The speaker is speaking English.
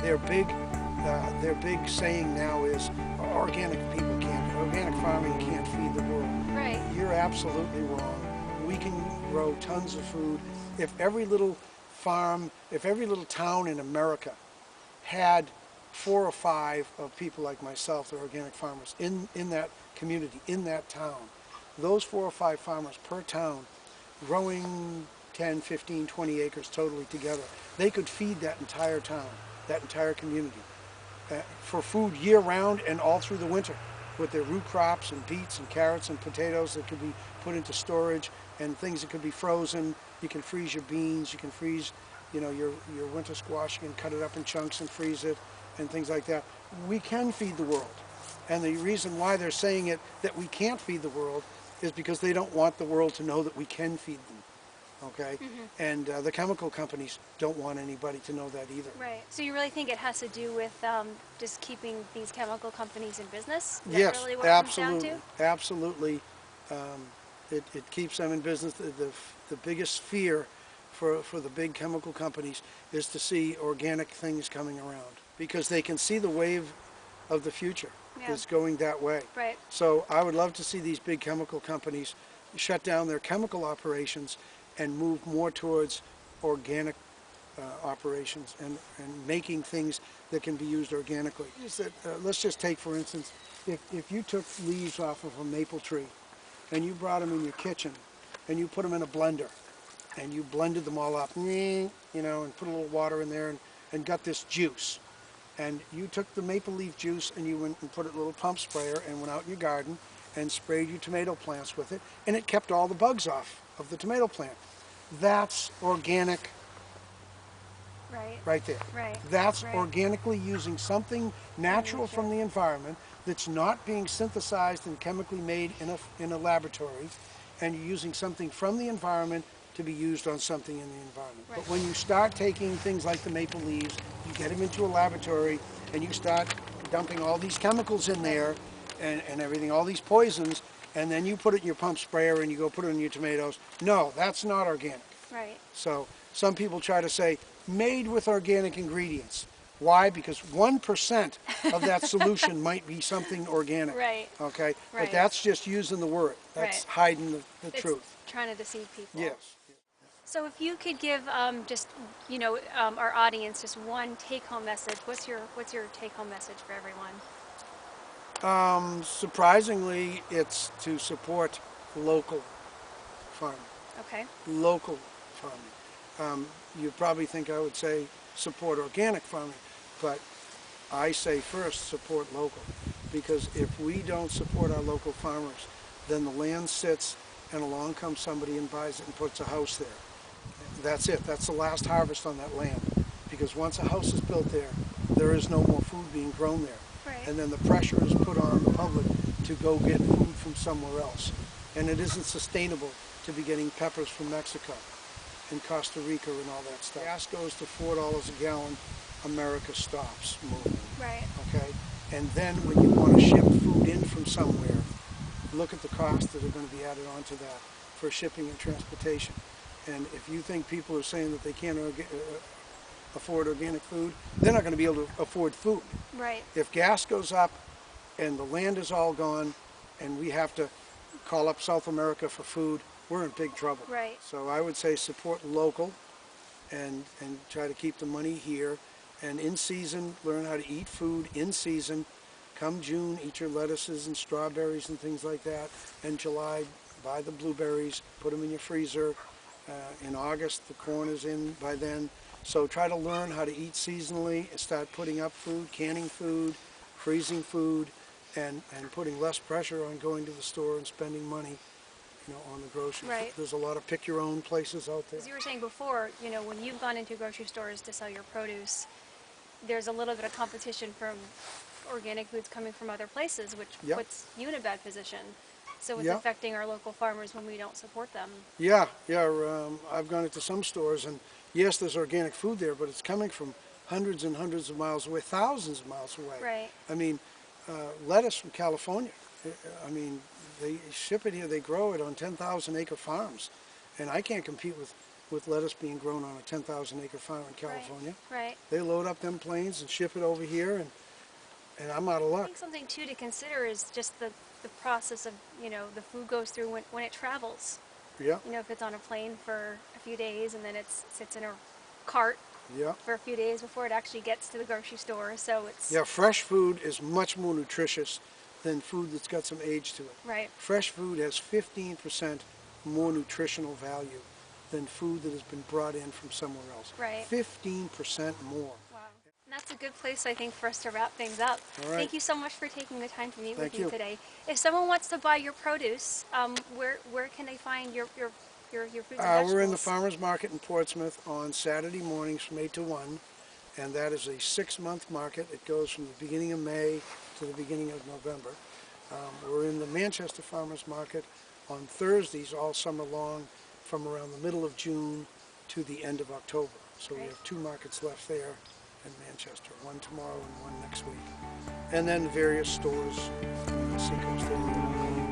Their big saying now is organic farming can't feed the world. Right. You're absolutely wrong. We can grow tons of food. If every little farm, if every little town in America had 4 or 5 of people like myself, the organic farmers, in that community, in that town, those 4 or 5 farmers per town growing 10, 15, 20 acres totally together, they could feed that entire town, that entire community, for food year round and all through the winter, with their root crops and beets and carrots and potatoes that could be put into storage, and things that could be frozen. You can freeze your beans, you can freeze, your winter squash, you can cut it up in chunks and freeze it, and things like that. We can feed the world. And the reason why they're saying it, that we can't feed the world, is because they don't want the world to know that we can feed them. Okay? And the chemical companies don't want anybody to know that either. Right. So you really think it has to do with just keeping these chemical companies in business? Is that Yes, really what it comes down absolutely, to? absolutely. It keeps them in business. The biggest fear for the big chemical companies is to see organic things coming around, because they can see the wave of the future Yeah. is going that way. Right. So I would love to see these big chemical companies shut down their chemical operations and move more towards organic operations and making things that can be used organically. Is that, let's just take, for instance, if you took leaves off of a maple tree and you brought them in your kitchen and you put them in a blender and you blended them all up, and put a little water in there and got this juice. And you took the maple leaf juice and you went and put it in a little pump sprayer and went out in your garden and sprayed your tomato plants with it, and it kept all the bugs off of the tomato plant. That's organic Right. right there. Right. That's Right. organically using something natural from the environment that's not being synthesized and chemically made in a laboratory, and you're using something from the environment to be used on something in the environment. Right. But when you start taking things like the maple leaves, you get them into a laboratory and you start dumping all these chemicals in there and everything, all these poisons, and then you put it in your pump sprayer and you go put it in your tomatoes. No, that's not organic. Right. So some people try to say made with organic ingredients. Why? Because 1% of that solution might be something organic. Right. Okay? But Right. that's just using the word. That's Right. hiding the It's truth. trying to deceive people. Yes. So if you could give just our audience just one take-home message, what's your take-home message for everyone? Surprisingly, it's to support local farming. Okay. Local farming. You probably think I would say support organic farming, but I say first support local, because if we don't support our local farmers, then the land sits and along comes somebody and buys it and puts a house there. That's it. That's the last harvest on that land, because once a house is built there, there is no more food being grown there. Right. And then the pressure is put on the public to go get food from somewhere else. And it isn't sustainable to be getting peppers from Mexico and Costa Rica and all that stuff. Gas goes to $4 a gallon, America stops moving. Right. Okay? And then when you want to ship food in from somewhere, look at the costs that are going to be added onto that for shipping and transportation. And if you think people are saying that they can't afford organic food, they're not going to be able to afford food. Right. If gas goes up and the land is all gone and we have to call up South America for food, we're in big trouble. Right. So I would say support local and try to keep the money here. And in season, learn how to eat food in season. Come June, eat your lettuces and strawberries and things like that. In July, buy the blueberries, put them in your freezer. In August, the corn is in by then. So try to learn how to eat seasonally and start putting up food, canning food, freezing food, and putting less pressure on going to the store and spending money, on the groceries. Right. There's a lot of pick your own places out there. As you were saying before, when you've gone into grocery stores to sell your produce, there's a little bit of competition from organic foods coming from other places, which Yep. puts you in a bad position. So it's Yep. affecting our local farmers when we don't support them. Yeah. I've gone into some stores, and yes, there's organic food there, but it's coming from hundreds and hundreds of miles away, thousands of miles away. Right. I mean, lettuce from California. I mean, they ship it here, they grow it on 10,000 acre farms, and I can't compete with with lettuce being grown on a 10,000 acre farm in California. Right. They load up them planes and ship it over here, and I'm out of I luck. think something too to consider is just the process of, the food goes through when it travels. Yeah, If it's on a plane for a few days and then it sits in a cart yeah. for a few days before it actually gets to the grocery store. So it's Yeah, fresh food is much more nutritious than food that's got some age to it. right. Fresh food has 15% more nutritional value than food that has been brought in from somewhere else. Right. 15% more. Wow. And that's a good place, I think, for us to wrap things up. All right. Thank you so much for taking the time to meet Thank with me you. today. If someone wants to buy your produce, where can they find your fruits and vegetables? We're in the farmers market in Portsmouth on Saturday mornings from 8 to 1, and that is a 6-month market. It goes from the beginning of May to the beginning of November. We're in the Manchester Farmers Market on Thursdays all summer long from around the middle of June to the end of October. So we Great. have 2 markets left there in Manchester, one tomorrow and one next week. And then various stores on the Seacoast area.